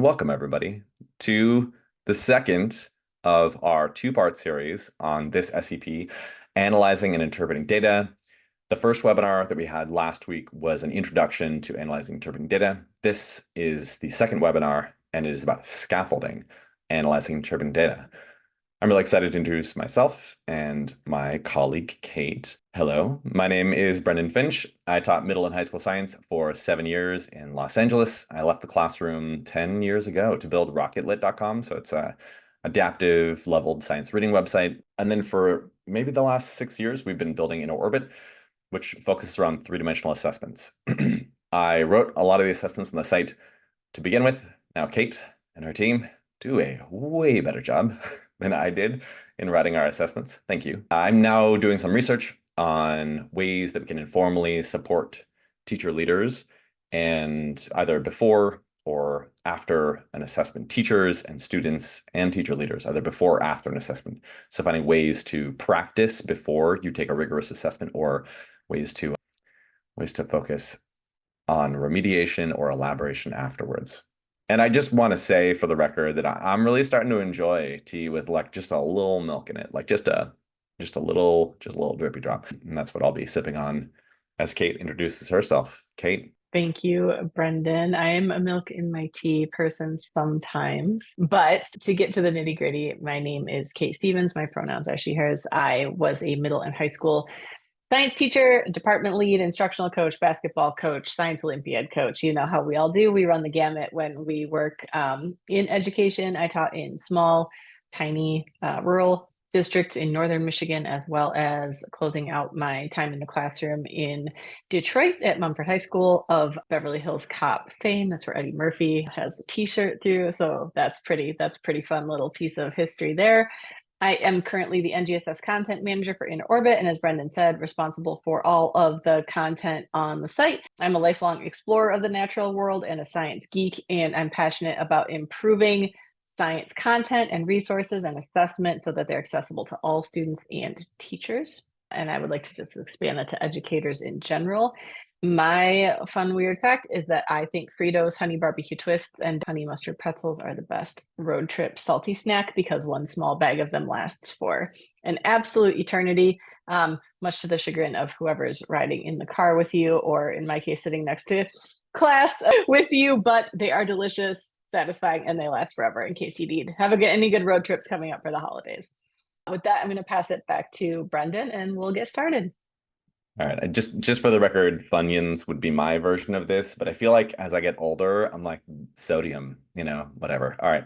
Welcome, everybody, to the second of our two-part series on this SEP, Analyzing and Interpreting Data. The first webinar that we had last week was an introduction to analyzing and interpreting data. This is the second webinar, and it is about scaffolding, analyzing and interpreting data. I'm really excited to introduce myself and my colleague, Kate. Hello, my name is Brendan Finch. I taught middle and high school science for 7 years in Los Angeles. I left the classroom 10 years ago to build rocketlit.com. So it's a adaptive leveled science reading website. And then for maybe the last 6 years, we've been building InnoOrbit, which focuses around three-dimensional assessments. I wrote a lot of the assessments on the site to begin with. Now Kate and her team do a way better job than I did in writing our assessments. Thank you. I'm now doing some research on ways that we can informally support teacher leaders and either before or after an assessment, teachers and students and teacher leaders, either before or after an assessment. So finding ways to practice before you take a rigorous assessment, or ways to focus on remediation or elaboration afterwards. And I just want to say for the record that I'm really starting to enjoy tea with like just a little milk in it, like just a little drippy drop. And that's what I'll be sipping on as Kate introduces herself. Kate. Thank you, Brendan. I am a milk in my tea person sometimes, but to get to the nitty gritty, my name is Kate Stevens. My pronouns are she, hers. I was a middle and high school science teacher, department lead, instructional coach, basketball coach, science Olympiad coach. You know how we all do. We run the gamut when we work in education. I taught in small, tiny, rural districts in northern Michigan, as well as closing out my time in the classroom in Detroit at Mumford High School of Beverly Hills Cop fame. That's where Eddie Murphy has the T-shirt through. So that's pretty fun little piece of history there. I am currently the NGSS content manager for InnoOrbit, and as Brendan said, responsible for all of the content on the site. I'm a lifelong explorer of the natural world and a science geek, and I'm passionate about improving science content and resources and assessment so that they're accessible to all students and teachers. And I would like to just expand that to educators in general. My fun, weird fact is that I think Fritos honey barbecue twists and honey mustard pretzels are the best road trip salty snack because one small bag of them lasts for an absolute eternity, much to the chagrin of whoever's riding in the car with you, or in my case, sitting next to class with you. But they are delicious, satisfying, and they last forever in case you need. Have any good road trips coming up for the holidays. With that, I'm going to pass it back to Brendan and we'll get started. All right. Just for the record, Funyuns would be my version of this, but I feel like as I get older, I'm like sodium, whatever. All right.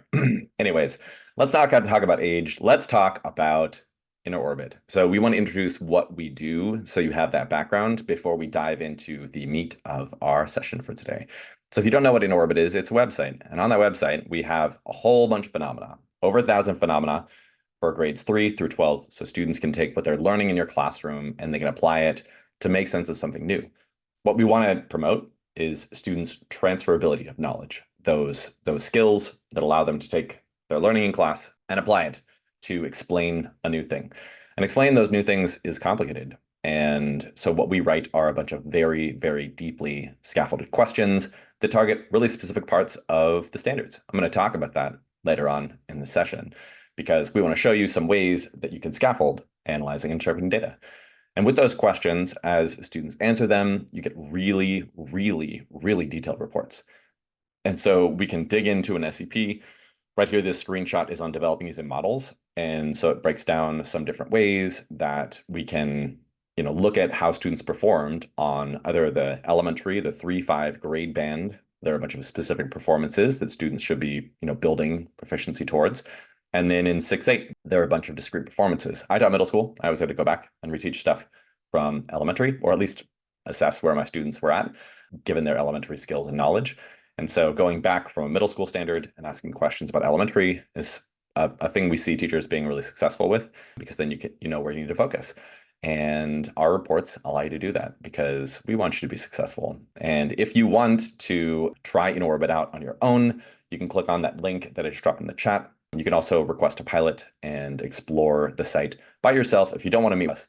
Anyways, let's not talk about age. Let's talk about InnoOrbit. So we want to introduce what we do so you have that background before we dive into the meat of our session for today. So if you don't know what InnoOrbit is, it's a website. And on that website, we have a whole bunch of phenomena, over 1,000 phenomena for grades 3 through 12. So students can take what they're learning in your classroom and they can apply it to make sense of something new. What we want to promote is students' transferability of knowledge, those skills that allow them to take their learning in class and apply it to explain a new thing. And explaining those new things is complicated. And so what we write are a bunch of very, very deeply scaffolded questions that target really specific parts of the standards. I'm going to talk about that later on in the session because we want to show you some ways that you can scaffold analyzing and interpreting data. And with those questions, as students answer them, you get really, really, really detailed reports. And so we can dig into an SEP. Right here, this screenshot is on developing using models. And so it breaks down some different ways that we can look at how students performed on either the elementary, the 3-5 grade band. There are a bunch of specific performances that students should be building proficiency towards. And then in 6-8, there are a bunch of discrete performances. I taught middle school. I always had to go back and reteach stuff from elementary, or at least assess where my students were at, given their elementary skills and knowledge. And so going back from a middle school standard and asking questions about elementary is a thing we see teachers being really successful with, because then you know where you need to focus. And our reports allow you to do that because we want you to be successful. And if you want to try InnoOrbit out on your own, you can click on that link that I just dropped in the chat. You can also request a pilot and explore the site by yourself. If you don't want to meet us,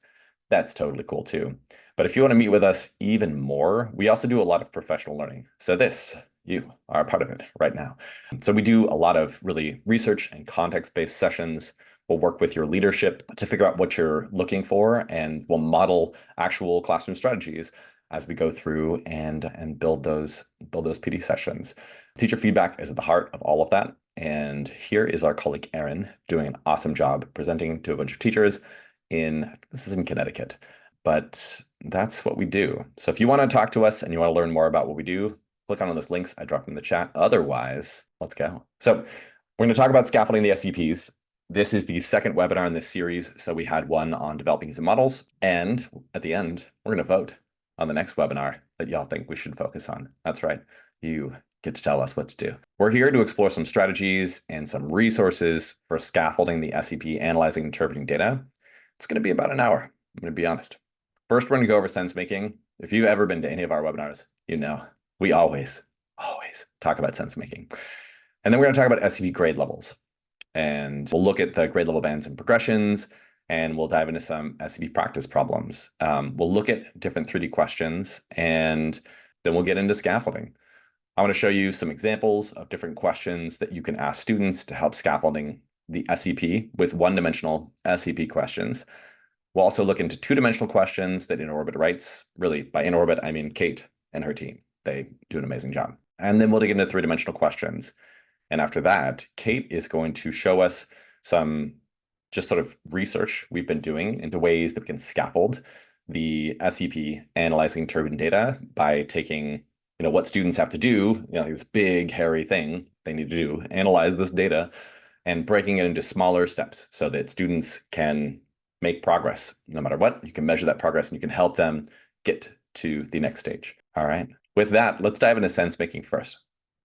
that's totally cool too. But if you want to meet with us even more, we also do a lot of professional learning. So this You are a part of it right now. So we do a lot of really research and context-based sessions. We'll work with your leadership to figure out what you're looking for, and we'll model actual classroom strategies as we go through and build those PD sessions. Teacher feedback is at the heart of all of that. And here is our colleague Erin doing an awesome job presenting to a bunch of teachers this is in Connecticut, but that's what we do. So if you want to talk to us and you want to learn more about what we do, click on those links I dropped in the chat. Otherwise, let's go. So we're going to talk about scaffolding the SEPs. This is the second webinar in this series. So we had one on developing using models. And at the end, we're going to vote on the next webinar that y'all think we should focus on. That's right. You get to tell us what to do. We're here to explore some strategies and some resources for scaffolding the SEP, analyzing, interpreting data. It's going to be about an hour. I'm going to be honest. First, we're going to go over sense making. If you've ever been to any of our webinars, you know we always talk about sense making. And then we're going to talk about SEP grade levels. And we'll look at the grade level bands and progressions, and we'll dive into some SEP practice problems. We'll look at different 3D questions, and then we'll get into scaffolding. I want to show you some examples of different questions that you can ask students to help scaffolding the SEP with one-dimensional SEP questions. We'll also look into two-dimensional questions that InOrbit writes. Really, by InOrbit, I mean Kate and her team. They do an amazing job. And then we'll dig into three-dimensional questions. And after that, Kate is going to show us some just sort of research we've been doing into ways that we can scaffold the SEP analyzing turbine data by taking what students have to do, this big, hairy thing they need to do, analyze this data, and breaking it into smaller steps so that students can make progress no matter what. You can measure that progress and you can help them get to the next stage. All right. With that, let's dive into sense making first.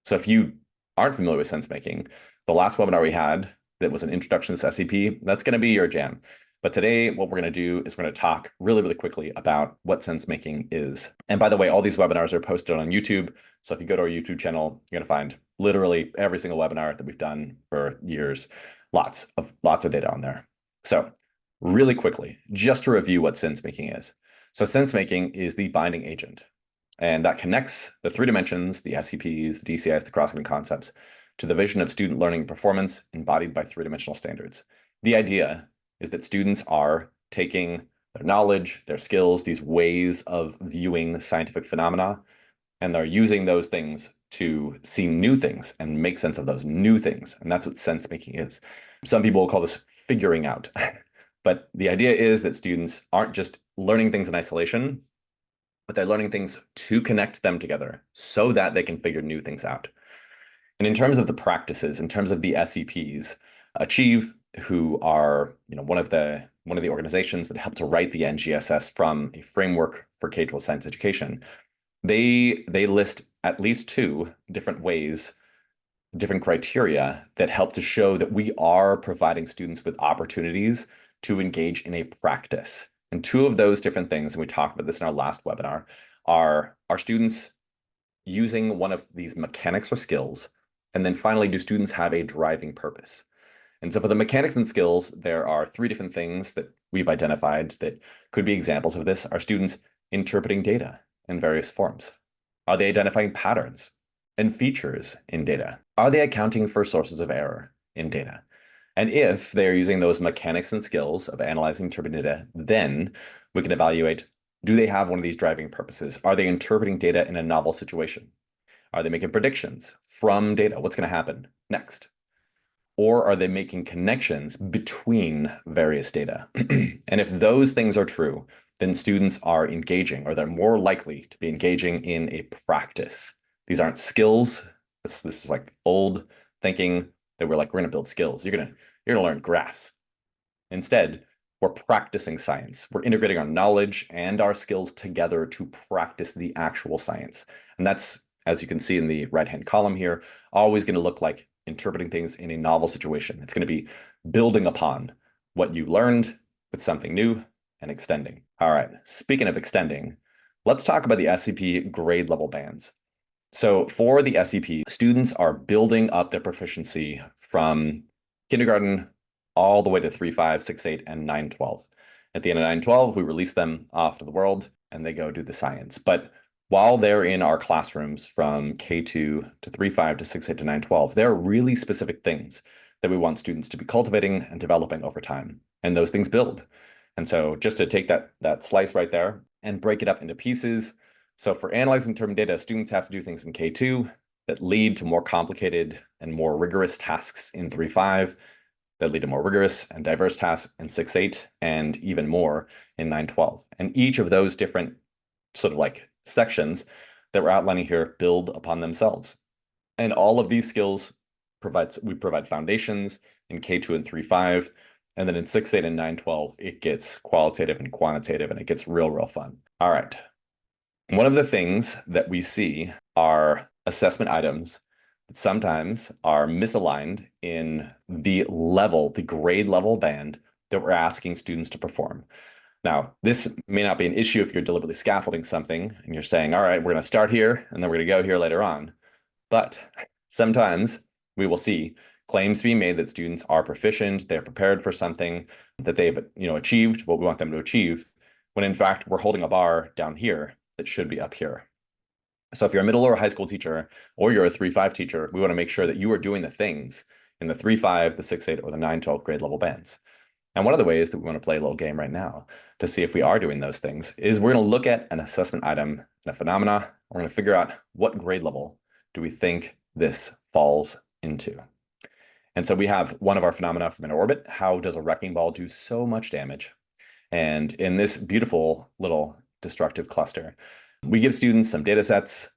So if you aren't familiar with sense making, the last webinar we had that was an introduction to SEP, that's going to be your jam. But today, what we're going to do is we're going to talk really, really quickly about what sense making is. And by the way, all these webinars are posted on YouTube. So if you go to our YouTube channel, you're going to find literally every single webinar that we've done for years, lots of data on there. So really quickly, just to review what sense making is. So sense making is the binding agent, and that connects the three dimensions, the SEPs, the DCIs, the cross-cutting concepts, to the vision of student learning and performance embodied by three-dimensional standards. The idea is that students are taking their knowledge, their skills, these ways of viewing scientific phenomena, and they're using those things to see new things and make sense of those new things. And that's what sense making is. Some people will call this figuring out. But the idea is that students aren't just learning things in isolation, but they're learning things to connect them together so that they can figure new things out. And in terms of the practices, in terms of the SEPs, Achieve, who are one of the organizations that helped to write the NGSS from a framework for K-12 science education, they list at least two different ways, different criteria that help to show that we are providing students with opportunities to engage in a practice. And two of those different things, and we talked about this in our last webinar, are students using one of these mechanics or skills, and then finally, do students have a driving purpose? And so for the mechanics and skills, there are three different things that we've identified that could be examples of this. Are students interpreting data in various forms? Are they identifying patterns and features in data? Are they accounting for sources of error in data? And if they're using those mechanics and skills of analyzing interpreting data, then we can evaluate, do they have one of these driving purposes? Are they interpreting data in a novel situation? Are they making predictions from data? What's going to happen next? Or are they making connections between various data? And if those things are true, then students are engaging, or they're more likely to be engaging in a practice. These aren't skills. This is like old thinking that we're going to build skills. You're going to learn graphs. Instead, we're practicing science. We're integrating our knowledge and our skills together to practice the actual science. And that's, as you can see in the right-hand column here, always going to look like interpreting things in a novel situation. It's going to be building upon what you learned with something new and extending. All right, speaking of extending, let's talk about the SEP grade level bands. So for the SEP, students are building up their proficiency from kindergarten all the way to 3.5, 6.8, and 9.12. At the end of 9.12, we release them off to the world and they go do the science. But while they're in our classrooms from K2 to 3.5 to 6.8 to 9.12, there are really specific things that we want students to be cultivating and developing over time. And those things build. And so just to take that slice right there and break it up into pieces. So for analyzing term data, students have to do things in K2 that lead to more complicated and more rigorous tasks in 3.5, that lead to more rigorous and diverse tasks in 6.8, and even more in 9.12. And each of those different sort of like sections that we're outlining here build upon themselves. And all of these skills we provide foundations in K2 and 3.5. And then in 6.8 and 9.12, it gets qualitative and quantitative, and it gets real fun. All right. One of the things that we see are assessment items that sometimes are misaligned in the grade level band that we're asking students to perform. Now, this may not be an issue if you're deliberately scaffolding something and you're saying, all right, we're going to start here and then we're going to go here later on. But sometimes we will see claims being made that students are proficient, they're prepared for something, that they've achieved what we want them to achieve, when in fact we're holding a bar down here that should be up here. So if you're a middle or high school teacher, or you're a 3.5 teacher, we want to make sure that you are doing the things in the 3.5, the 6.8, or the 9.12 grade level bands. And one of the ways that we want to play a little game right now to see if we are doing those things is we're going to look at an assessment item and a phenomena. We're going to figure out what grade level do we think this falls into. And so we have one of our phenomena from an orbit. How does a wrecking ball do so much damage? And in this beautiful little destructive cluster, we give students some data sets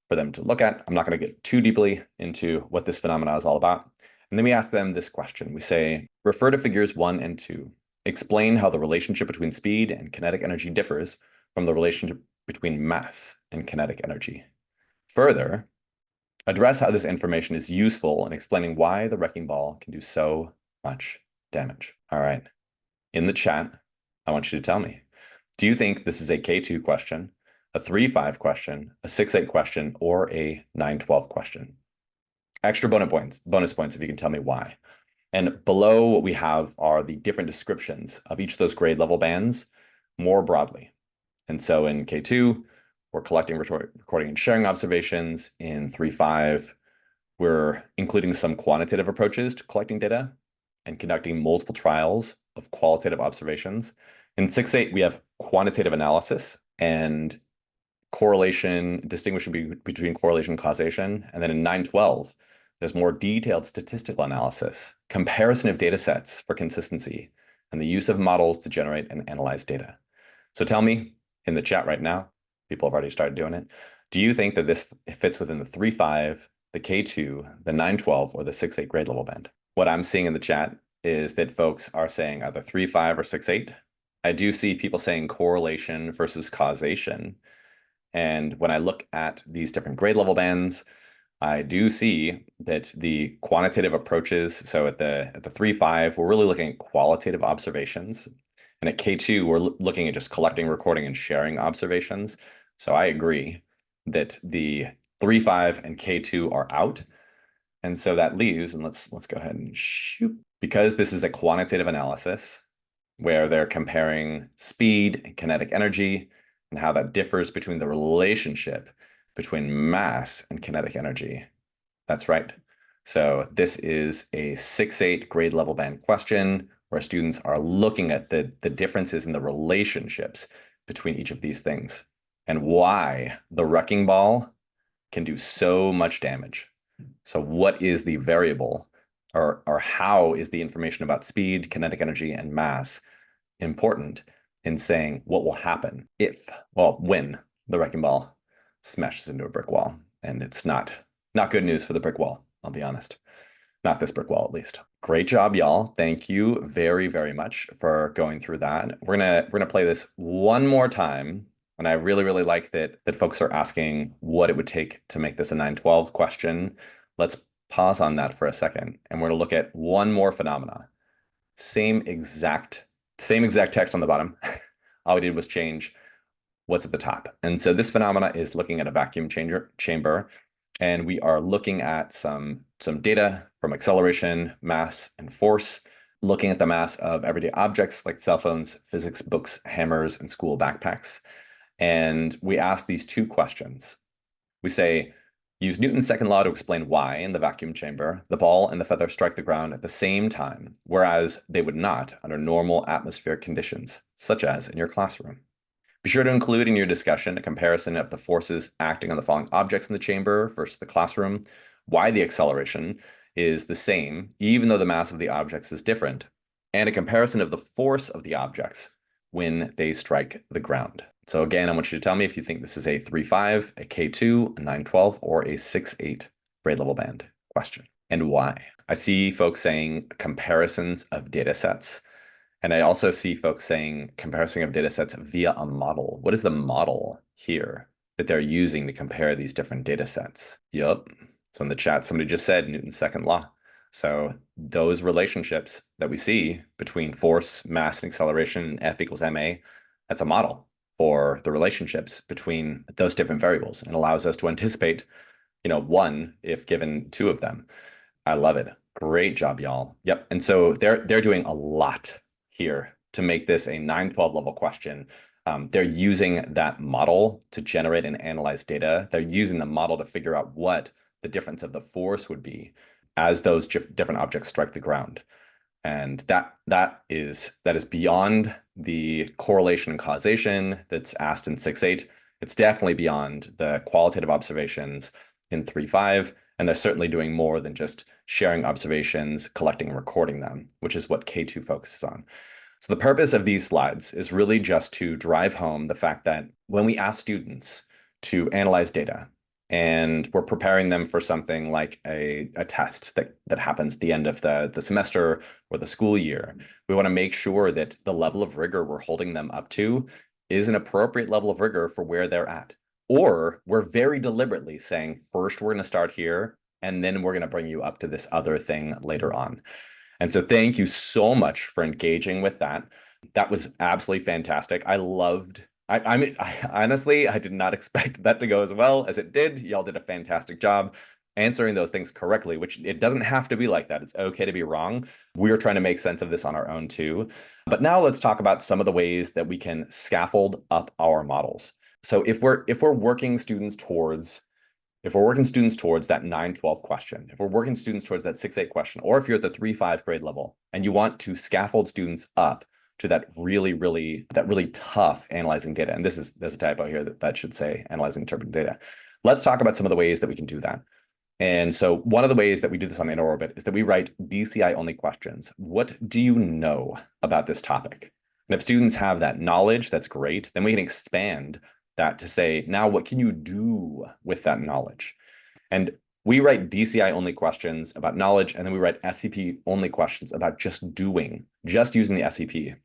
for them to look at. I'm not going to get too deeply into what this phenomena is all about. And then we ask them this question. We say, refer to figures 1 and 2. Explain how the relationship between speed and kinetic energy differs from the relationship between mass and kinetic energy. Further, address how this information is useful in explaining why the wrecking ball can do so much damage. All right. In the chat, I want you to tell me, do you think this is a K2 question, a 3.5 question, a 6.8 question, or a 9.12 question? Extra bonus points if you can tell me why. And below what we have are the different descriptions of each of those grade level bands more broadly. And so in K2, we're collecting, recording, and sharing observations. In 3.5, we're including some quantitative approaches to collecting data and conducting multiple trials of qualitative observations. In 6.8, we have quantitative analysis and correlation, distinguishing between correlation and causation. And then in 9.12, there's more detailed statistical analysis, comparison of data sets for consistency, and the use of models to generate and analyze data. So tell me in the chat right now, people have already started doing it, do you think that this fits within the 3.5, the K2, the 9.12, or the 6.8 grade level band? What I'm seeing in the chat is that folks are saying either 3.5 or 6.8. I do see people saying correlation versus causation. And when I look at these different grade level bands, I do see that the quantitative approaches, so at the 3.5, we're really looking at qualitative observations. And at K2, we're looking at just collecting, recording, and sharing observations. So I agree that the 3.5 and K2 are out. And so that leaves, and let's go ahead and shoot. Because this is a quantitative analysis where they're comparing speed and kinetic energy and how that differs between the relationship between mass and kinetic energy. That's right. So this is a 6.8 grade level band question where students are looking at the differences in the relationships between each of these things and why the wrecking ball can do so much damage. So what is the variable, or how is the information about speed, kinetic energy, and mass important in saying what will happen when the wrecking ball smashes into a brick wall? And it's not good news for the brick wall, I'll be honest. Not this brick wall, at least. Great job, y'all. Thank you very, very much for going through that. We're gonna play this one more time. And I really, really like that folks are asking what it would take to make this a 9.12 question. Let's pause on that for a second. And we're gonna look at one more phenomena. Same exact text on the bottom. All we did was change what's at the top. And so this phenomena is looking at a vacuum chamber, and we are looking at some data from acceleration, mass, and force, looking at the mass of everyday objects like cell phones, physics books, hammers, and school backpacks. And we ask these two questions. We say, use Newton's second law to explain why in the vacuum chamber, the ball and the feather strike the ground at the same time, whereas they would not under normal atmospheric conditions, such as in your classroom. Be sure to include in your discussion a comparison of the forces acting on the falling objects in the chamber versus the classroom, why the acceleration is the same, even though the mass of the objects is different, and a comparison of the force of the objects when they strike the ground. So again, I want you to tell me if you think this is a 3.5, a K2, a 9.12, or a 6.8 grade level band question, and why. I see folks saying comparisons of data sets. And I also see folks saying comparison of data sets via a model. What is the model here that they're using to compare these different data sets? Yup. So in the chat, somebody just said Newton's second law. So those relationships that we see between force, mass, and acceleration, F equals ma, that's a model for the relationships between those different variables and allows us to anticipate, one if given two of them. I love it. Great job, y'all. Yep. And so they're doing a lot here to make this a 912 level question. They're using that model to generate and analyze data. They're using the model to figure out what the difference of the force would be as those different objects strike the ground. And that is beyond the correlation and causation that's asked in 6.8. It's definitely beyond the qualitative observations in 3.5. And they're certainly doing more than just sharing observations, collecting and recording them, which is what K2 focuses on. So the purpose of these slides is really just to drive home the fact that when we ask students to analyze data, and we're preparing them for something like a test that happens at the end of the semester or the school year, we want to make sure that the level of rigor we're holding them up to is an appropriate level of rigor for where they're at. Or we're very deliberately saying, first, we're going to start here, and then we're going to bring you up to this other thing later on. And so thank you so much for engaging with that. That was absolutely fantastic. I loved I honestly, I did not expect that to go as well as it did. Y'all did a fantastic job answering those things correctly, which it doesn't have to be like that. It's okay to be wrong. We're trying to make sense of this on our own too. But now let's talk about some of the ways that we can scaffold up our models. So if we're working students towards that 9.12 question, if we're working students towards that 6.8 question, or if you're at the 3.5 grade level and you want to scaffold students up to that really tough analyzing data, and there's a typo here that should say analyzing interpreting data. Let's talk about some of the ways that we can do that. And so one of the ways that we do this on InterOrbit is that we write DCI only questions. What do you know about this topic? And if students have that knowledge, that's great. Then we can expand that to say, now what can you do with that knowledge? And we write DCI only questions about knowledge, and then we write SEP only questions about just using the SEP.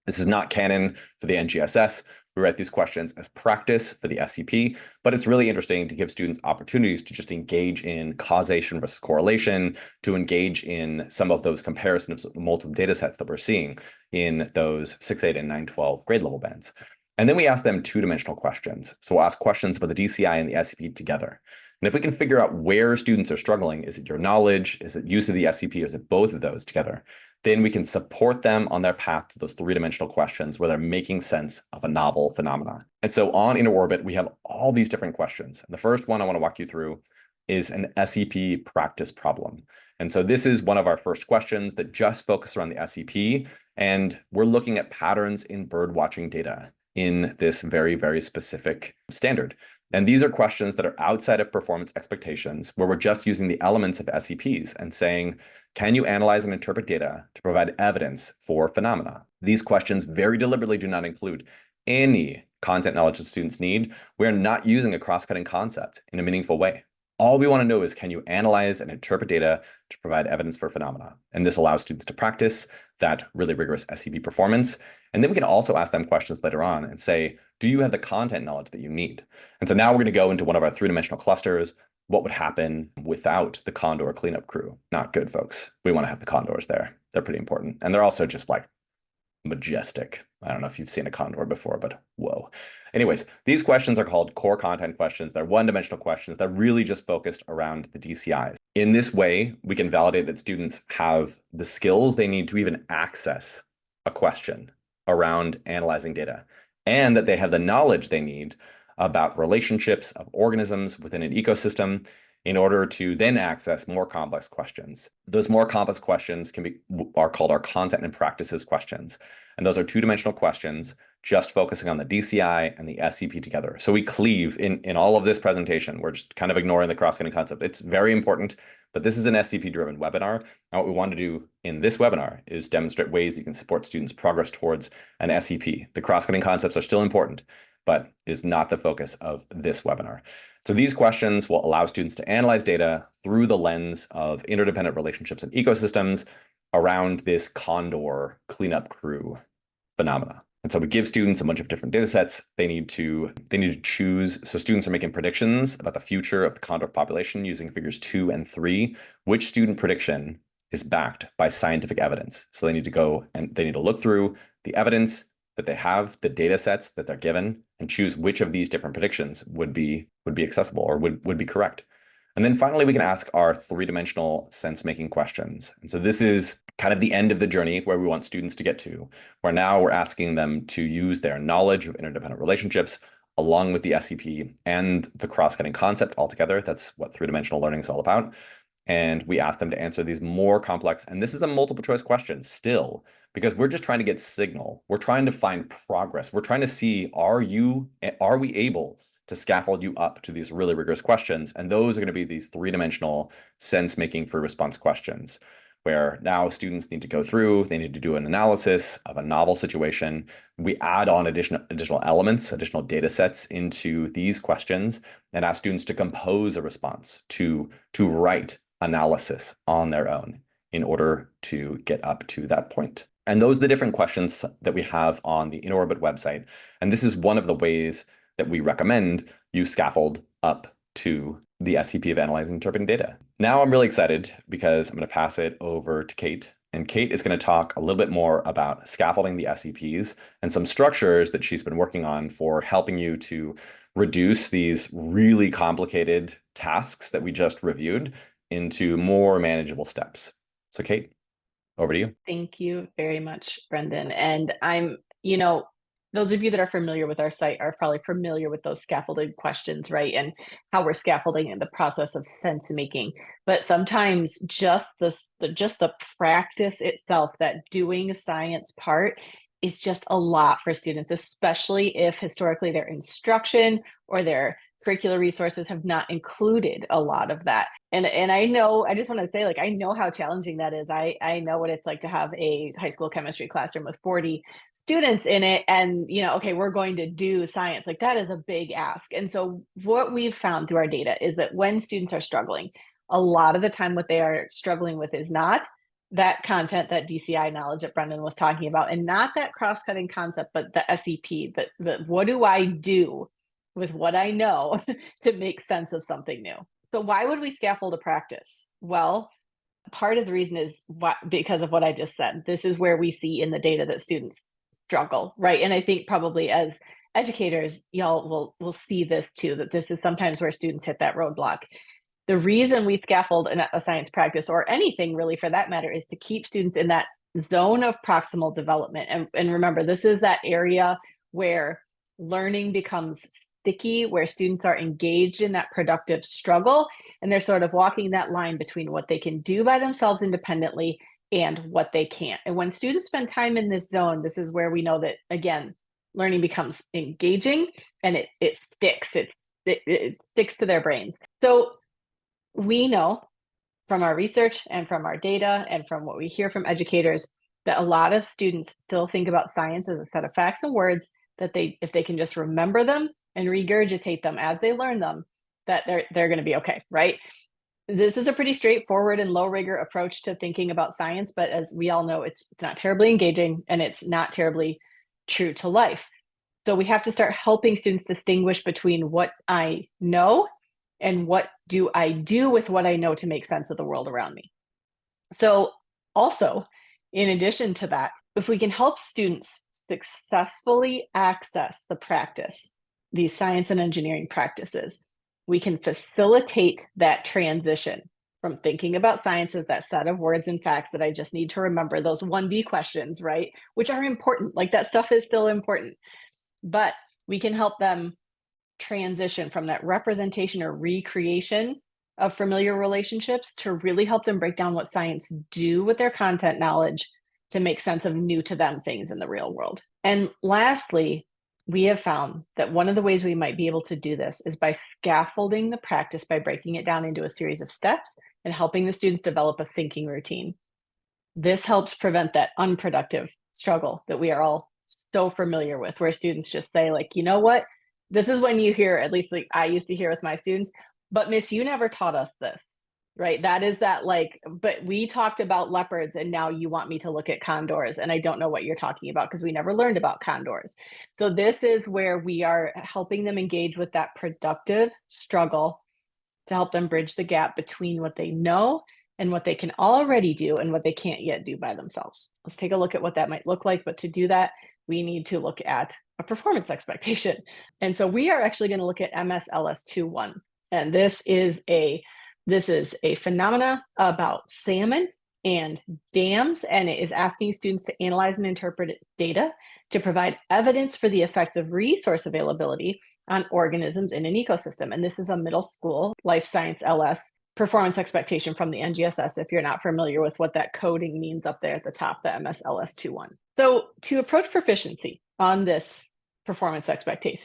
This is not canon for the NGSS. We write these questions as practice for the SEP, but it's really interesting to give students opportunities to just engage in causation versus correlation, to engage in some of those comparisons of multiple data sets that we're seeing in those 6.8 and 9.12 grade level bands. And then we ask them two-dimensional questions. So we'll ask questions about the DCI and the SEP together. And if we can figure out where students are struggling, is it your knowledge, is it use of the SEP, or is it both of those together? Then we can support them on their path to those three-dimensional questions where they're making sense of a novel phenomena. And so on InterOrbit, we have all these different questions. And the first one I want to walk you through is an SEP practice problem. And so this is one of our first questions that just focus around the SEP. And we're looking at patterns in bird watching data in this very specific standard. And these are questions that are outside of performance expectations, where we're just using the elements of SEPs and saying, can you analyze and interpret data to provide evidence for phenomena? These questions very deliberately do not include any content knowledge that students need. We are not using a cross-cutting concept in a meaningful way. All we want to know is, can you analyze and interpret data to provide evidence for phenomena? And this allows students to practice that really rigorous SEP performance. And then we can also ask them questions later on and say, do you have the content knowledge that you need? And so now we're going to go into one of our three-dimensional clusters. What would happen without the Condor cleanup crew? Not good, folks. We want to have the Condors there. They're pretty important. And they're also just like majestic. I don't know if you've seen a condor before, but whoa. Anyways, these questions are called core content questions. They're one-dimensional questions. They're really just focused around the DCIs. In this way, we can validate that students have the skills they need to even access a question around analyzing data. and that they have the knowledge they need about relationships of organisms within an ecosystem in order to then access more complex questions. Those more complex questions are called our content and practices questions. And those are two-dimensional questions just focusing on the DCI and the SEP together. So we cleave in all of this presentation. We're just kind of ignoring the cross-cutting concept. It's very important, but this is an SEP-driven webinar. And what we want to do in this webinar is demonstrate ways you can support students' progress towards an SEP. The cross-cutting concepts are still important, but is not the focus of this webinar. So these questions will allow students to analyze data through the lens of interdependent relationships and ecosystems around this condor cleanup crew phenomena. And so we give students a bunch of different data sets. They need to choose. So students are making predictions about the future of the condor population using figures 2 and 3. Which student prediction is backed by scientific evidence? So they need to go and they need to look through the evidence that they have, the data sets that they're given, and choose which of these different predictions would be accessible or would be correct. And then finally, we can ask our three-dimensional sense-making questions. And so this is kind of the end of the journey where we want students to get to, where now we're asking them to use their knowledge of interdependent relationships along with the SCP and the cross-cutting concept altogether. That's what three-dimensional learning is all about. And we ask them to answer these more complex, and this is a multiple choice question still, because we're just trying to get signal. We're trying to find progress. We're trying to see, are we able to scaffold you up to these really rigorous questions? And those are going to be these three-dimensional sense-making for response questions, where now students need to go through, they need to do an analysis of a novel situation. We add on additional elements, additional data sets into these questions, and ask students to compose a response, to write analysis on their own in order to get up to that point. And those are the different questions that we have on the InOrbit website. And this is one of the ways that we recommend you scaffold up to the SCP of analyzing and interpreting data. Now I'm really excited because I'm going to pass it over to Kate. And Kate is going to talk a little bit more about scaffolding the SCPs and some structures that she's been working on for helping you to reduce these really complicated tasks that we just reviewed into more manageable steps. So Kate, over to you. Thank you very much, Brendan. And those of you that are familiar with our site are probably familiar with those scaffolding questions, right? And how we're scaffolding in the process of sense making. But sometimes just the practice itself, that doing science part, is just a lot for students, especially if historically their instruction or their curricular resources have not included a lot of that. And I know, I just want to say, like, I know how challenging that is. I know what it's like to have a high school chemistry classroom with 40 students in it, and okay, we're going to do science. Like, that is a big ask. And so what we've found through our data is that when students are struggling, a lot of the time what they are struggling with is not that content, that DCI knowledge that Brendan was talking about, and not that cross-cutting concept, but the SEP, the what do I do with what I know to make sense of something new. So why would we scaffold a practice? Well, part of the reason is because of what I just said. This is where we see in the data that students struggle, right? And I think probably as educators, y'all will see this too, that this is sometimes where students hit that roadblock. The reason we scaffold a science practice, or anything really for that matter, is to keep students in that zone of proximal development. And remember, this is that area where learning becomes sticky, where students are engaged in that productive struggle, and they're sort of walking that line between what they can do by themselves independently and what they can't. And when students spend time in this zone, this is where we know that, again, learning becomes engaging and it sticks. It sticks to their brains. So we know from our research and from our data and from what we hear from educators that a lot of students still think about science as a set of facts and words that if they can just remember them and regurgitate them as they learn them, that they're going to be okay, right? This is a pretty straightforward and low rigor approach to thinking about science, but as we all know, it's not terribly engaging and it's not terribly true to life. So we have to start helping students distinguish between what I know and what do I do with what I know to make sense of the world around me. So also, in addition to that, if we can help students successfully access the practice, these science and engineering practices, we can facilitate that transition from thinking about science as that set of words and facts that I just need to remember, those 1D questions, right? Which are important. Like, that stuff is still important. but we can help them transition from that representation or recreation of familiar relationships to really help them break down what science do with their content knowledge to make sense of new to them things in the real world. And lastly, we have found that one of the ways we might be able to do this is by scaffolding the practice by breaking it down into a series of steps and helping the students develop a thinking routine. This helps prevent that unproductive struggle that we are all so familiar with, where students just say, like, you know what? This is when you hear, at least like I used to hear with my students, but Miss, you never taught us this, right? That is that, like, but we talked about leopards and now you want me to look at condors and I don't know what you're talking about because we never learned about condors. So this is where we are helping them engage with that productive struggle to help them bridge the gap between what they know and what they can already do and what they can't yet do by themselves. Let's take a look at what that might look like. But to do that, we need to look at a performance expectation. And so we are actually going to look at MSLS 2.1. And this is a phenomena about salmon and dams, and it is asking students to analyze and interpret data to provide evidence for the effects of resource availability on organisms in an ecosystem. And this is a middle school life science LS performance expectation from the NGSS, if you're not familiar with what that coding means up there at the top, the MSLS 2.1. So to approach proficiency on this performance expectation,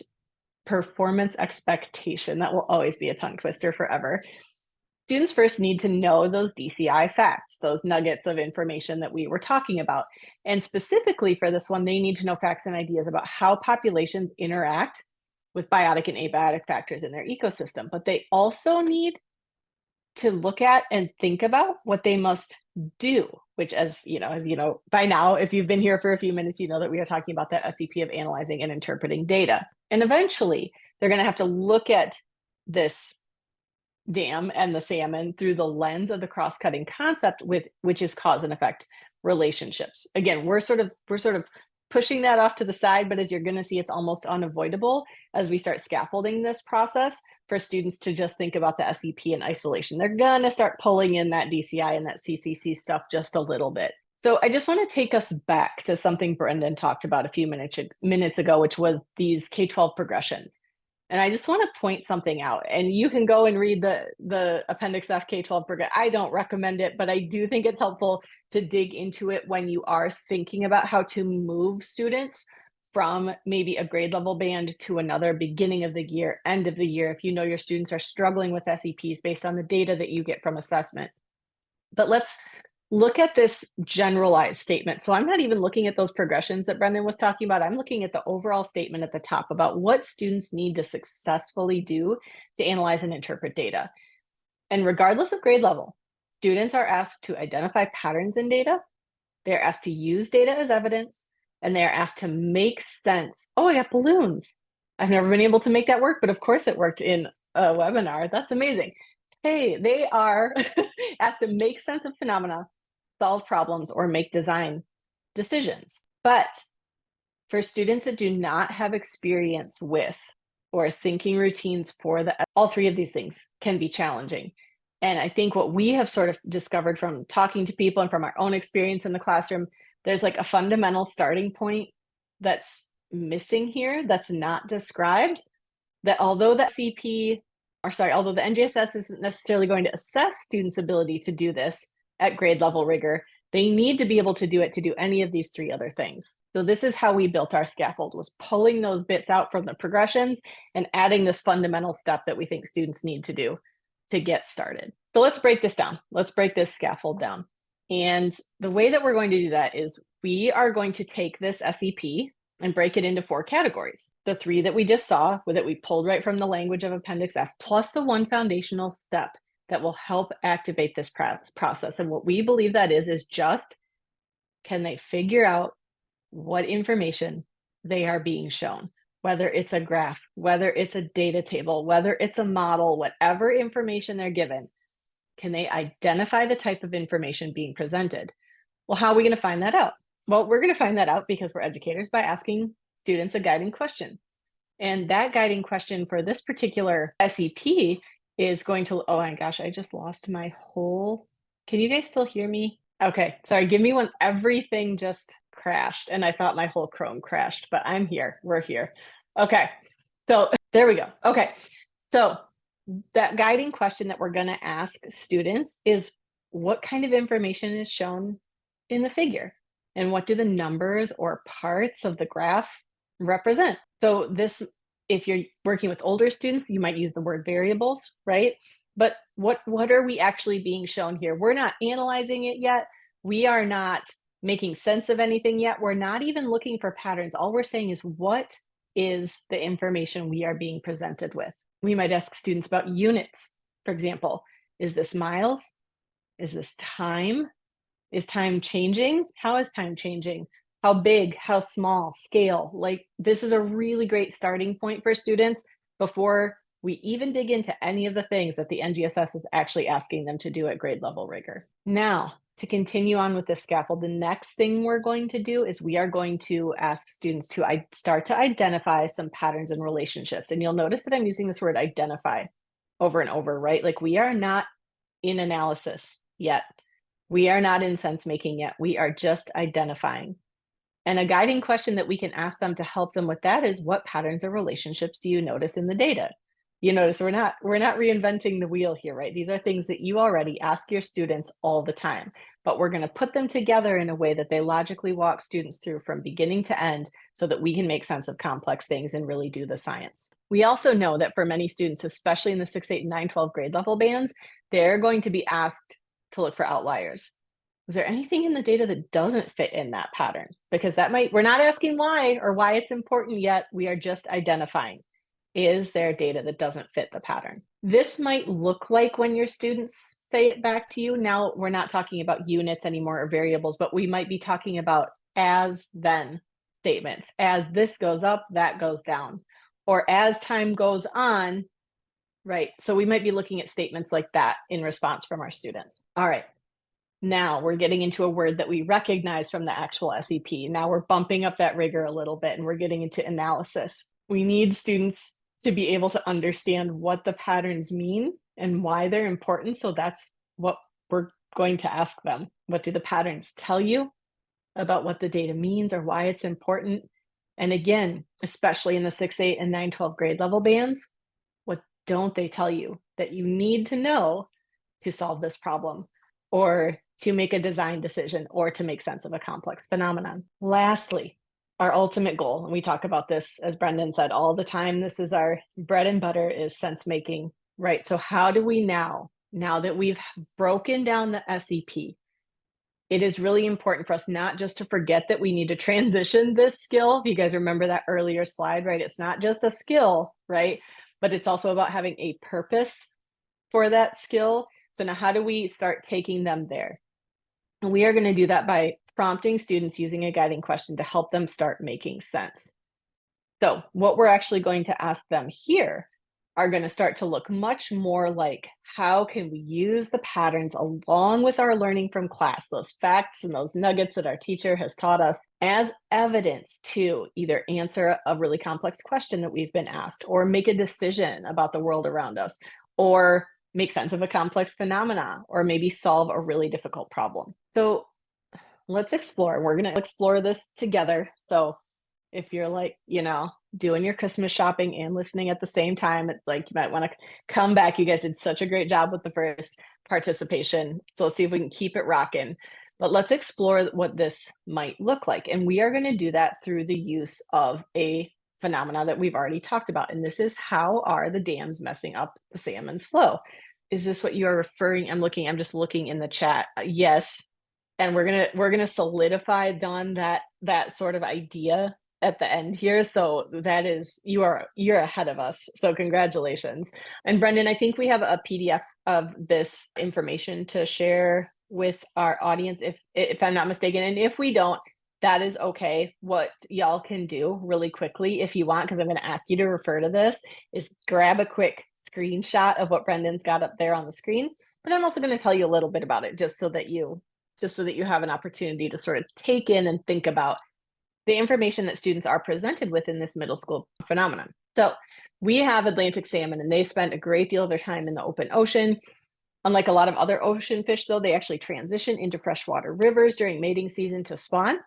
that will always be a tongue twister forever. Students first need to know those DCI facts, those nuggets of information that we were talking about. And specifically for this one, they need to know facts and ideas about how populations interact with biotic and abiotic factors in their ecosystem. But they also need to look at and think about what they must do, which, as you know, by now, if you've been here for a few minutes, you know that we are talking about that SEP of analyzing and interpreting data. And eventually, they're going to have to look at this dam and the salmon through the lens of the cross-cutting concept, which is cause and effect relationships. Again, we're sort of pushing that off to the side, but as you're going to see, it's almost unavoidable as we start scaffolding this process for students to just think about the SEP in isolation. They're going to start pulling in that DCI and that CCC stuff just a little bit. So I just want to take us back to something Brendan talked about a few minutes ago, which was these K-12 progressions. And I just want to point something out, and you can go and read the Appendix F K-12 progression. I don't recommend it, but I do think it's helpful to dig into it when you are thinking about how to move students from maybe a grade level band to another, beginning of the year, end of the year, if you know your students are struggling with SEPs based on the data that you get from assessment. But let's look at this generalized statement. So I'm not even looking at those progressions that Brendan was talking about. I'm looking at the overall statement at the top about what students need to successfully do to analyze and interpret data. And regardless of grade level, students are asked to identify patterns in data. They're asked to use data as evidence, and they're asked to make sense. Oh, I got balloons. I've never been able to make that work, but of course it worked in a webinar. That's amazing. Hey, they are asked to make sense of phenomena, solve problems, or make design decisions. But for students that do not have experience with or thinking routines for all three of these things can be challenging. And I think what we have sort of discovered from talking to people and from our own experience in the classroom, there's like a fundamental starting point that's missing here, that's not described, that although the although the NGSS isn't necessarily going to assess students' ability to do this at grade level rigor, they need to be able to do it to do any of these three other things. So this is how we built our scaffold, was pulling those bits out from the progressions and adding this fundamental step that we think students need to do to get started. So let's break this down. Let's break this scaffold down. And the way that we're going to do that is we are going to take this SEP and break it into 4 categories. The 3 that we just saw, that we pulled right from the language of Appendix F, plus the 1 foundational step that will help activate this process. And what we believe that is just, can they figure out what information they are being shown? Whether it's a graph, whether it's a data table, whether it's a model, whatever information they're given, can they identify the type of information being presented? Well, how are we going to find that out? Well, we're going to find that out because we're educators by asking students a guiding question. And that guiding question for this particular SEP is going to, oh my gosh, I just lost my whole, can you guys still hear me? Okay, sorry, give me one. Everything just crashed and I thought my whole Chrome crashed, but I'm here. We're here. Okay, so there we go. Okay, so that guiding question that we're going to ask students is what kind of information is shown in the figure? And what do the numbers or parts of the graph represent? So this, if you're working with older students, you might use the word variables, right? But what are we actually being shown here? We're not analyzing it yet. We are not making sense of anything yet. We're not even looking for patterns. All we're saying is what is the information we are being presented with? We might ask students about units, for example. Is this miles? Is this time? Is time changing? How is time changing? How big? How small? Scale? Like, this is a really great starting point for students before we even dig into any of the things that the NGSS is actually asking them to do at grade level rigor. Now, to continue on with this scaffold, the next thing we're going to do is we are going to ask students to start to identify some patterns and relationships. And you'll notice that I'm using this word identify over and over, right? Like, we are not in analysis yet. We are not in sense making yet. We are just identifying. And a guiding question that we can ask them to help them with that is, what patterns or relationships do you notice in the data? You notice we're not reinventing the wheel here, right? These are things that you already ask your students all the time, but we're going to put them together in a way that they logically walk students through from beginning to end so that we can make sense of complex things and really do the science. We also know that for many students, especially in the 6, 8, and 9, 12 grade level bands, they're going to be asked to look for outliers. Is there anything in the data that doesn't fit in that pattern? Because we're not asking why or why it's important yet. We are just identifying. Is there data that doesn't fit the pattern? This might look like when your students say it back to you. Now, we're not talking about units anymore or variables, but we might be talking about as then statements. As this goes up, that goes down. Or as time goes on, right? So we might be looking at statements like that in response from our students. All right. Now we're getting into a word that we recognize from the actual SEP. Now we're bumping up that rigor a little bit and we're getting into analysis. We need students to be able to understand what the patterns mean and why they're important. So that's what we're going to ask them. What do the patterns tell you about what the data means or why it's important? And again, especially in the 6, 8, and 9, 12 grade level bands, what don't they tell you that you need to know to solve this problem, or to make a design decision, or to make sense of a complex phenomenon? Lastly, our ultimate goal, and we talk about this, as Brendan said, all the time, this is our bread and butter, is sense making, right? So how do we now that we've broken down the SEP, it is really important for us not just to forget that we need to transition this skill. If you guys remember that earlier slide, right? It's not just a skill, right? But it's also about having a purpose for that skill. So now how do we start taking them there? And we are going to do that by prompting students using a guiding question to help them start making sense. So what we're actually going to ask them here are going to start to look much more like, how can we use the patterns along with our learning from class, those facts and those nuggets that our teacher has taught us, as evidence to either answer a really complex question that we've been asked, or make a decision about the world around us, or make sense of a complex phenomena, or maybe solve a really difficult problem. So let's explore. We're going to explore this together. So if you're like, doing your Christmas shopping and listening at the same time, it's like you might want to come back. You guys did such a great job with the first participation. So let's see if we can keep it rocking. But let's explore what this might look like. And we are going to do that through the use of a phenomena that we've already talked about. And this is, how are the dams messing up the salmon's flow? Is this what you are referring? I'm just looking in the chat. Yes. And we're gonna solidify, Dawn, that sort of idea at the end here. So that is, you're ahead of us. So congratulations. And Brendan, I think we have a PDF of this information to share with our audience, if I'm not mistaken. And if we don't, that is okay. What y'all can do really quickly, if you want, because I'm going to ask you to refer to this, is grab a quick screenshot of what Brendan's got up there on the screen. But I'm also going to tell you a little bit about it, just so that you have an opportunity to sort of take in and think about the information that students are presented with in this middle school phenomenon. So we have Atlantic salmon, and they spend a great deal of their time in the open ocean. Unlike a lot of other ocean fish, though, they actually transition into freshwater rivers during mating season to spawn.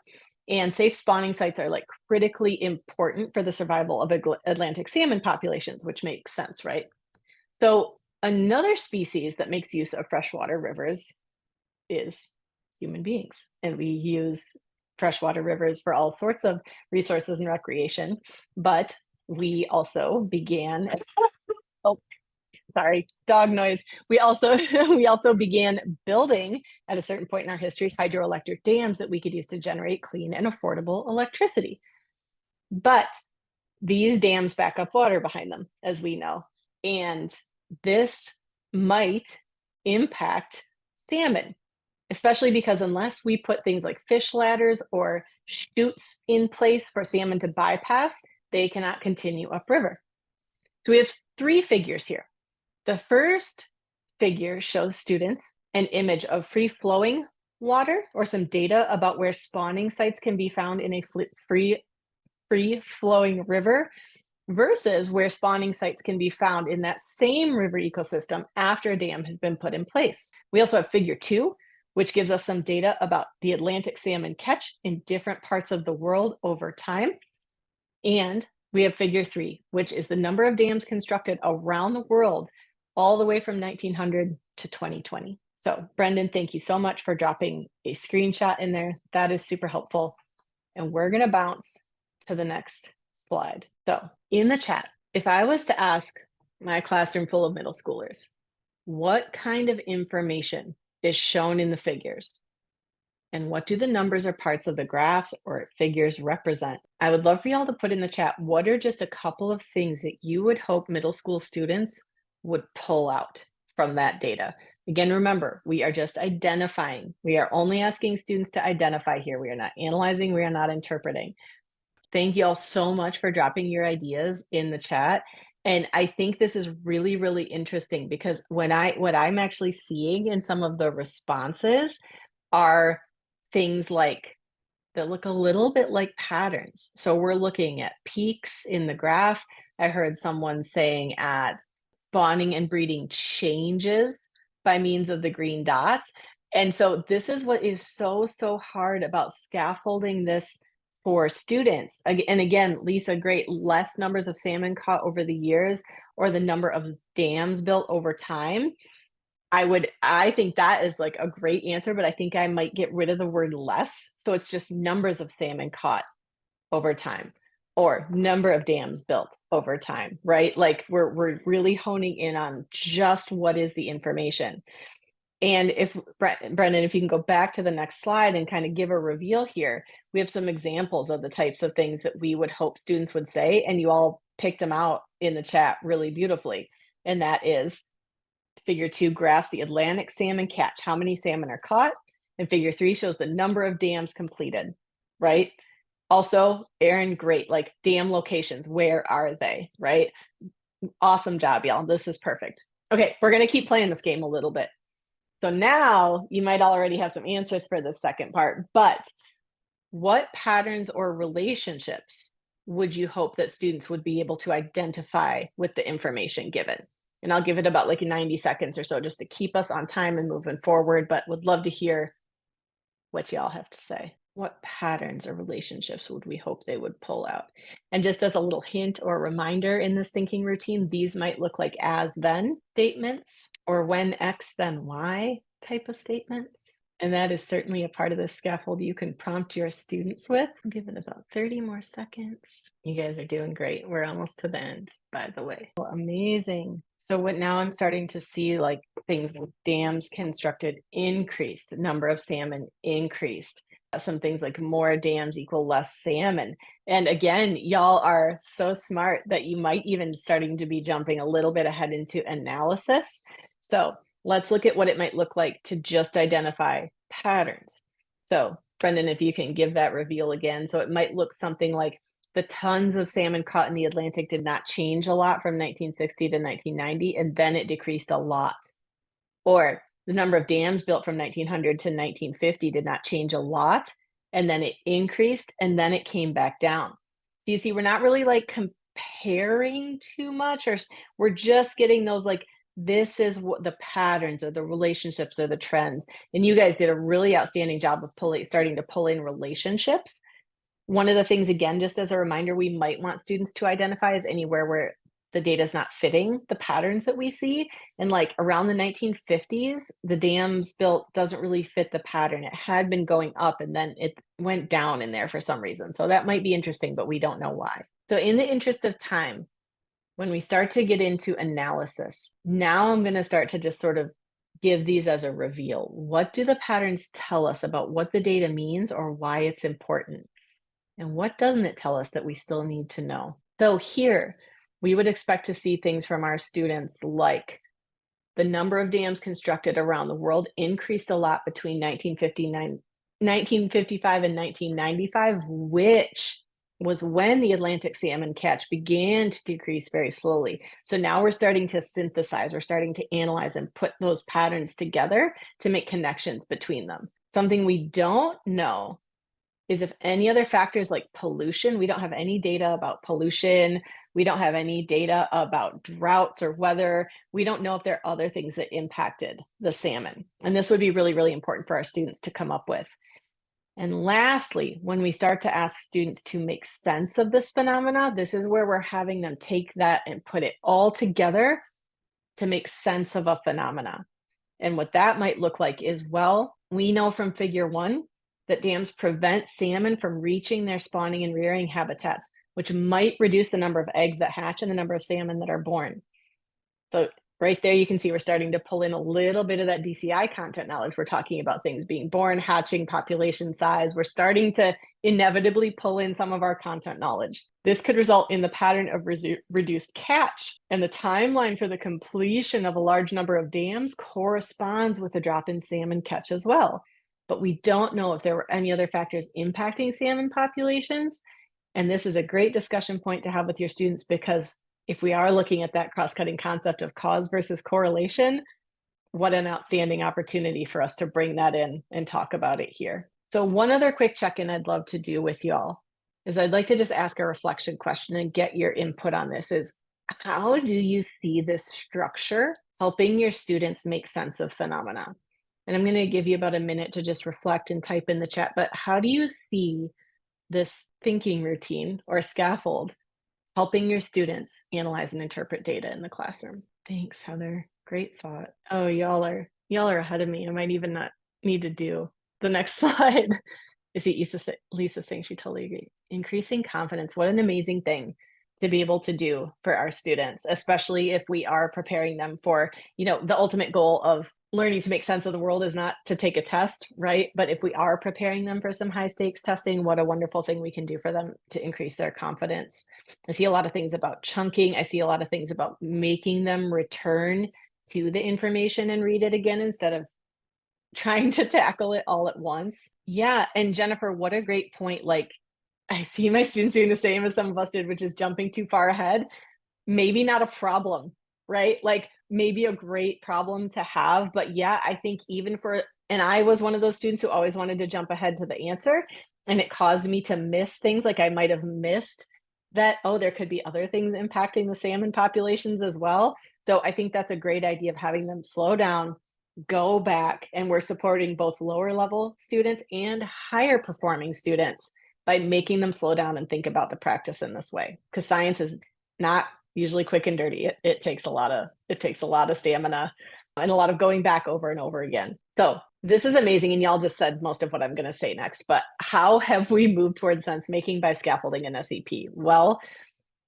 And safe spawning sites are like critically important for the survival of Atlantic salmon populations, which makes sense, right? So another species that makes use of freshwater rivers is human beings. And we use freshwater rivers for all sorts of resources and recreation. But we also began, oh, sorry, dog noise. We also we also began building at a certain point in our history hydroelectric dams that we could use to generate clean and affordable electricity. But these dams back up water behind them, as we know. And this might impact salmon, especially because unless we put things like fish ladders or chutes in place for salmon to bypass, they cannot continue upriver. So we have three figures here. The first figure shows students an image of free flowing water or some data about where spawning sites can be found in a free flowing river versus where spawning sites can be found in that same river ecosystem after a dam has been put in place. We also have figure 2, which gives us some data about the Atlantic salmon catch in different parts of the world over time. And we have figure 3, which is the number of dams constructed around the world all the way from 1900 to 2020. So Brendan, thank you so much for dropping a screenshot in there. That is super helpful. And we're going to bounce to the next slide. So in the chat, if I was to ask my classroom full of middle schoolers, what kind of information is shown in the figures? And what do the numbers or parts of the graphs or figures represent? I would love for y'all to put in the chat, what are just a couple of things that you would hope middle school students would pull out from that data? Again, remember, we are just identifying. We are only asking students to identify here. We are not analyzing, we are not interpreting. Thank you all so much for dropping your ideas in the chat. And I think this is really, really interesting because what I'm actually seeing in some of the responses are things like that look a little bit like patterns. So we're looking at peaks in the graph. I heard someone saying at spawning and breeding changes by means of the green dots. And so this is what is so, so hard about scaffolding this for students. And again, Lisa, great, less numbers of salmon caught over the years or the number of dams built over time. I think that is like a great answer, but I think I might get rid of the word less. So it's just numbers of salmon caught over time or number of dams built over time, right? Like we're really honing in on just what is the information. And if Brendan, if you can go back to the next slide and kind of give a reveal here, we have some examples of the types of things that we would hope students would say, and you all picked them out in the chat really beautifully. And that is figure 2 graphs the Atlantic salmon catch, how many salmon are caught, and figure 3 shows the number of dams completed, right? Also, Aaron, great, like dam locations, where are they, right? Awesome job, y'all. This is perfect. Okay, we're going to keep playing this game a little bit. So now you might already have some answers for the second part, but what patterns or relationships would you hope that students would be able to identify with the information given? And I'll give it about like 90 seconds or so just to keep us on time and moving forward, but would love to hear what y'all have to say. What patterns or relationships would we hope they would pull out? And just as a little hint or reminder in this thinking routine, these might look like as then statements or when X then Y type of statements. And that is certainly a part of the scaffold you can prompt your students with. Give it about 30 more seconds. You guys are doing great. We're almost to the end, by the way. Well, amazing. So what now I'm starting to see like things like dams constructed increased, number of salmon increased. Some things like more dams equal less salmon. And again, y'all are so smart that you might even starting to be jumping a little bit ahead into analysis. So let's look at what it might look like to just identify patterns. So Brendan, if you can give that reveal again. So it might look something like the tons of salmon caught in the Atlantic did not change a lot from 1960 to 1990, and then it decreased a lot. Or the number of dams built from 1900 to 1950 did not change a lot, and then it increased, and then it came back down. So you see, we're not really like comparing too much, or we're just getting those like This is what the patterns or the relationships or the trends. And you guys did a really outstanding job of starting to pull in relationships. One of the things, again, just as a reminder, we might want students to identify is anywhere where the data is not fitting the patterns that we see. And like around the 1950s, the dams built doesn't really fit the pattern. It had been going up and then it went down in there for some reason. So that might be interesting, but we don't know why. So in the interest of time, when we start to get into analysis, now I'm going to start to just sort of give these as a reveal. What do the patterns tell us about what the data means or why it's important? And what doesn't it tell us that we still need to know? So here, we would expect to see things from our students like the number of dams constructed around the world increased a lot between 1955 and 1995, which was when the Atlantic salmon catch began to decrease very slowly. So now we're starting to synthesize, we're starting to analyze and put those patterns together to make connections between them. Something we don't know is if any other factors like pollution, we don't have any data about pollution. We don't have any data about droughts or weather. We don't know if there are other things that impacted the salmon. And this would be really, really important for our students to come up with. And lastly, when we start to ask students to make sense of this phenomena, this is where we're having them take that and put it all together to make sense of a phenomena. And what that might look like is, well, we know from figure 1 that dams prevent salmon from reaching their spawning and rearing habitats, which might reduce the number of eggs that hatch and the number of salmon that are born. So right there, you can see we're starting to pull in a little bit of that DCI content knowledge. We're talking about things being born, hatching, population size. We're starting to inevitably pull in some of our content knowledge. This could result in the pattern of reduced catch, and the timeline for the completion of a large number of dams corresponds with a drop in salmon catch as well. But we don't know if there were any other factors impacting salmon populations. And this is a great discussion point to have with your students, because if we are looking at that cross-cutting concept of cause versus correlation, what an outstanding opportunity for us to bring that in and talk about it here. So one other quick check-in I'd love to do with y'all is I'd like to just ask a reflection question and get your input on this is, how do you see this structure helping your students make sense of phenomena? And I'm going to give you about a minute to just reflect and type in the chat, but how do you see this thinking routine or scaffold helping your students analyze and interpret data in the classroom? Thanks, Heather. Great thought. Oh, y'all are ahead of me. I might even not need to do the next slide. I see Lisa saying she totally agrees. Increasing confidence. What an amazing thing to be able to do for our students, especially if we are preparing them for, the ultimate goal of learning to make sense of the world is not to take a test, right? But if we are preparing them for some high stakes testing, what a wonderful thing we can do for them to increase their confidence. I see a lot of things about chunking. I see a lot of things about making them return to the information and read it again instead of trying to tackle it all at once. Yeah. And Jennifer, what a great point. Like, I see my students doing the same as some of us did, which is jumping too far ahead. Maybe not a problem, right? Like maybe a great problem to have. But yeah, I think and I was one of those students who always wanted to jump ahead to the answer. And it caused me to miss things. Like I might have missed that, oh, there could be other things impacting the salmon populations as well. So I think that's a great idea of having them slow down, go back, and we're supporting both lower level students and higher performing students by making them slow down and think about the practice in this way, because science is not usually quick and dirty. It takes a lot of stamina and a lot of going back over and over again. So this is amazing, and y'all just said most of what I'm going to say next, but how have we moved towards sense making by scaffolding an SEP? Well,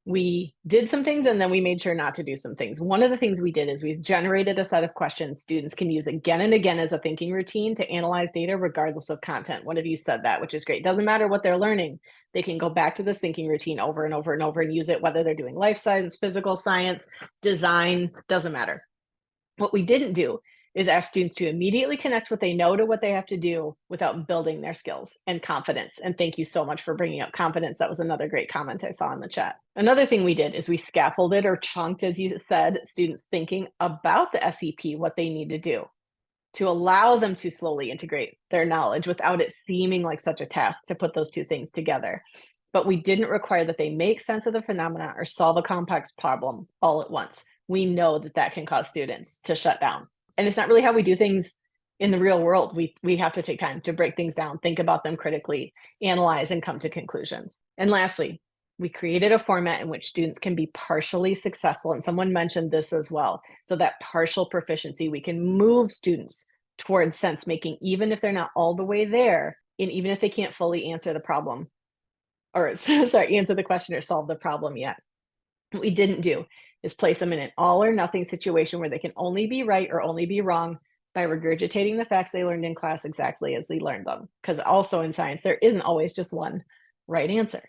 we did some things and then we made sure not to do some things. One of the things we did is we generated a set of questions students can use again and again as a thinking routine to analyze data regardless of content. One of you said that, which is great. Doesn't matter what they're learning. They can go back to this thinking routine over and over and over and use it, whether they're doing life science, physical science, design, doesn't matter. What we didn't do is ask students to immediately connect what they know to what they have to do without building their skills and confidence. And thank you so much for bringing up confidence. That was another great comment I saw in the chat. Another thing we did is we scaffolded or chunked, as you said, students thinking about the SEP, what they need to do to allow them to slowly integrate their knowledge without it seeming like such a task to put those two things together. But we didn't require that they make sense of the phenomena or solve a complex problem all at once. we know that that can cause students to shut down. And it's not really how we do things in the real world. We have to take time to break things down, think about them critically, analyze, and come to conclusions. And lastly, we created a format in which students can be partially successful. And someone mentioned this as well. So that partial proficiency, we can move students towards sense making, even if they're not all the way there, and even if they can't fully answer the problem, or sorry, answer the question or solve the problem yet. What we didn't do is place them in an all or nothing situation where they can only be right or only be wrong by regurgitating the facts they learned in class exactly as they learned them. Because also in science, there isn't always just one right answer.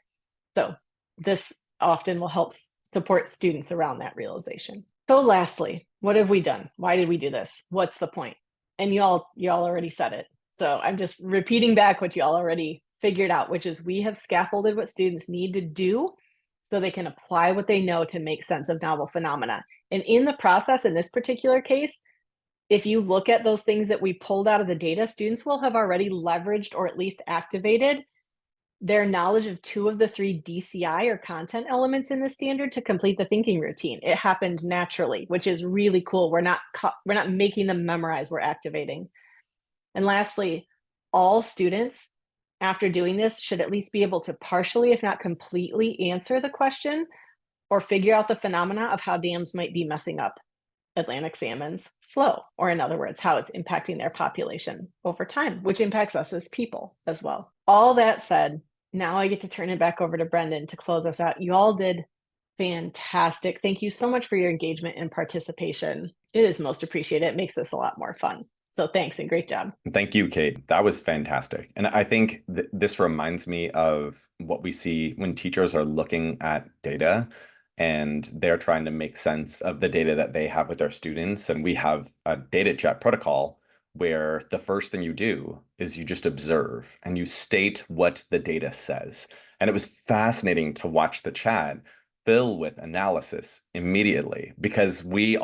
So this often will help support students around that realization. So lastly, what have we done? Why did we do this? What's the point? And y'all already said it. So I'm just repeating back what y'all already figured out, which is we have scaffolded what students need to do so they can apply what they know to make sense of novel phenomena. And in the process, in this particular case, if you look at those things that we pulled out of the data, students will have already leveraged or at least activated their knowledge of 2 of the 3 DCI or content elements in the standard to complete the thinking routine. It happened naturally, which is really cool. We're not making them memorize, we're activating. And lastly, all students after doing this should at least be able to partially, if not completely, answer the question or figure out the phenomena of how dams might be messing up Atlantic salmon's flow, or in other words, how it's impacting their population over time, which impacts us as people as well. All that said, now I get to turn it back over to Brendan to close us out. You all did fantastic. Thank you so much for your engagement and participation. It is most appreciated. It makes this a lot more fun. So thanks and great job. Thank you, Kate. That was fantastic. And I think this reminds me of what we see when teachers are looking at data and they're trying to make sense of the data that they have with their students. And we have a data chat protocol where the first thing you do is you just observe and you state what the data says. And it was fascinating to watch the chat fill with analysis immediately because we're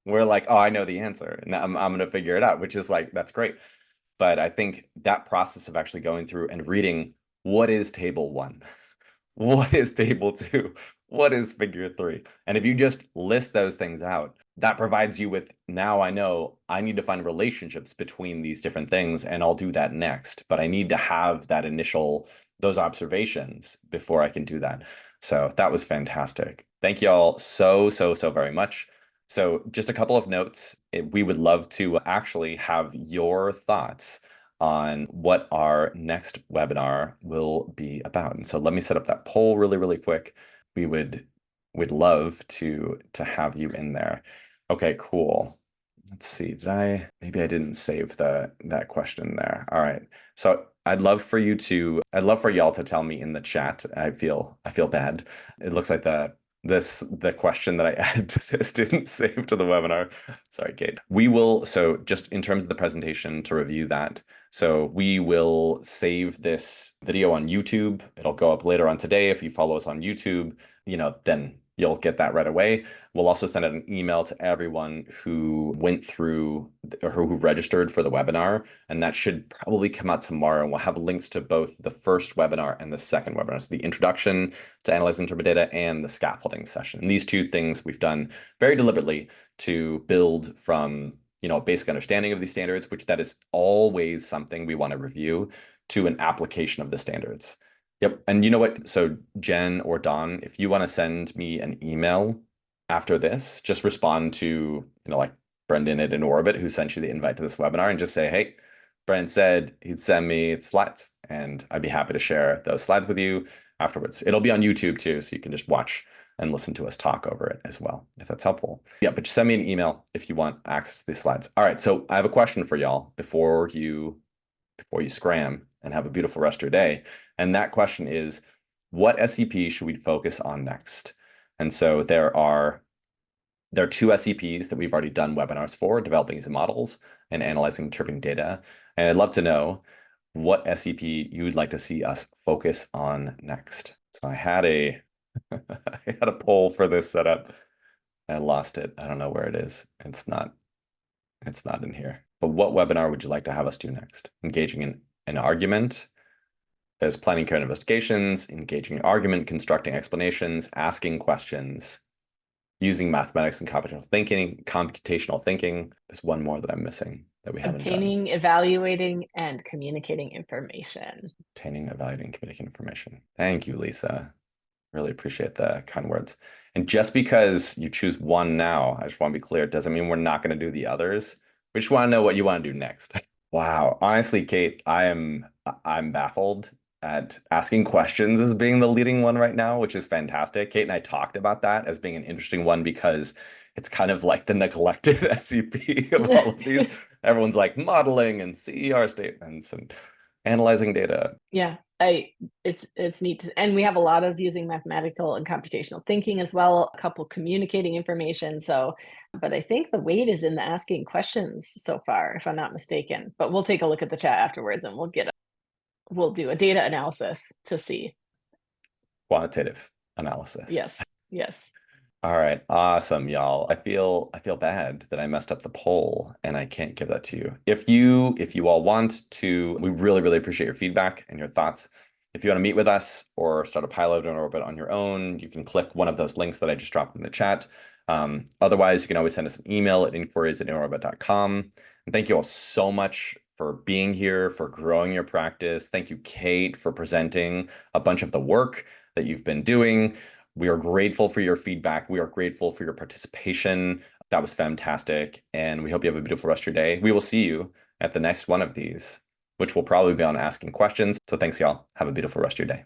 like, oh, I know the answer and I'm going to figure it out, which is like, that's great. But I think that process of actually going through and reading what is table 1? What is table 2? What is figure 3? And if you just list those things out, that provides you with, now I know I need to find relationships between these different things, and I'll do that next. But I need to have that those observations before I can do that. So that was fantastic. Thank you all so very much. So just a couple of notes. We would love to actually have your thoughts on what our next webinar will be about. And so let me set up that poll really quick. We'd love to have you in there. Okay, cool. Let's see. Maybe I didn't save that question there. All right. So I'd love for y'all to tell me in the chat. I feel bad. It looks like the question that I added to this didn't save to the webinar. Sorry, Kate. So just in terms of the presentation to review that, so we will save this video on YouTube. It'll go up later on today. If you follow us on YouTube, then you'll get that right away. We'll also send out an email to everyone who went through or who registered for the webinar, and that should probably come out tomorrow. And we'll have links to both the first webinar and the second webinar. So the introduction to analyze and interpret data and the scaffolding session. And these 2 things we've done very deliberately to build from a basic understanding of these standards, which that is always something we want to review, to an application of the standards. Yep. And you know what? So Jen or Don, if you want to send me an email after this, just respond to, like Brendan at InOrbit, who sent you the invite to this webinar, and just say, hey, Brendan said he'd send me slides, and I'd be happy to share those slides with you afterwards. It'll be on YouTube too, so you can just watch and listen to us talk over it as well, if that's helpful. Yeah, but just send me an email if you want access to these slides. All right, so I have a question for y'all before you scram and have a beautiful rest of your day. And that question is, what SEP should we focus on next? And so there are 2 SEPs that we've already done webinars for, developing using models and analyzing interpreting data. And I'd love to know what SEP you would like to see us focus on next. So I had a poll for this set up. I lost it. I don't know where it is. It's not in here. But what webinar would you like to have us do next? Engaging in an argument. There's planning current investigations, engaging in argument, constructing explanations, asking questions. using mathematics and computational thinking. There's one more that I'm missing that we haven't done. Obtaining, evaluating, and communicating information. Obtaining, evaluating, communicating information. Thank you, Lisa. Really appreciate the kind words. And just because you choose one now, I just want to be clear, it doesn't mean we're not going to do the others. We just want to know what you want to do next. Wow. Honestly, Kate, I'm baffled at asking questions as being the leading one right now, which is fantastic. Kate and I talked about that as being an interesting one because it's kind of like the neglected SEP of all of these. Everyone's like modeling and CER statements and analyzing data. Yeah, I it's neat and we have a lot of using mathematical and computational thinking as well, a couple communicating information. So, but I think the weight is in the asking questions so far, if I'm not mistaken. But we'll take a look at the chat afterwards and we'll do a data analysis to see. Quantitative analysis. Yes, yes. All right, awesome, y'all. I feel bad that I messed up the poll and I can't give that to you. If you all want to, we really, really appreciate your feedback and your thoughts. If you want to meet with us or start a pilot in orbit on your own, you can click one of those links that I just dropped in the chat. Otherwise, you can always send us an email at inquiries@inorbit.com. And thank you all so much for being here, for growing your practice. Thank you, Kate, for presenting a bunch of the work that you've been doing. We are grateful for your feedback. We are grateful for your participation. That was fantastic. And we hope you have a beautiful rest of your day. We will see you at the next one of these, which will probably be on asking questions. So thanks, y'all. Have a beautiful rest of your day.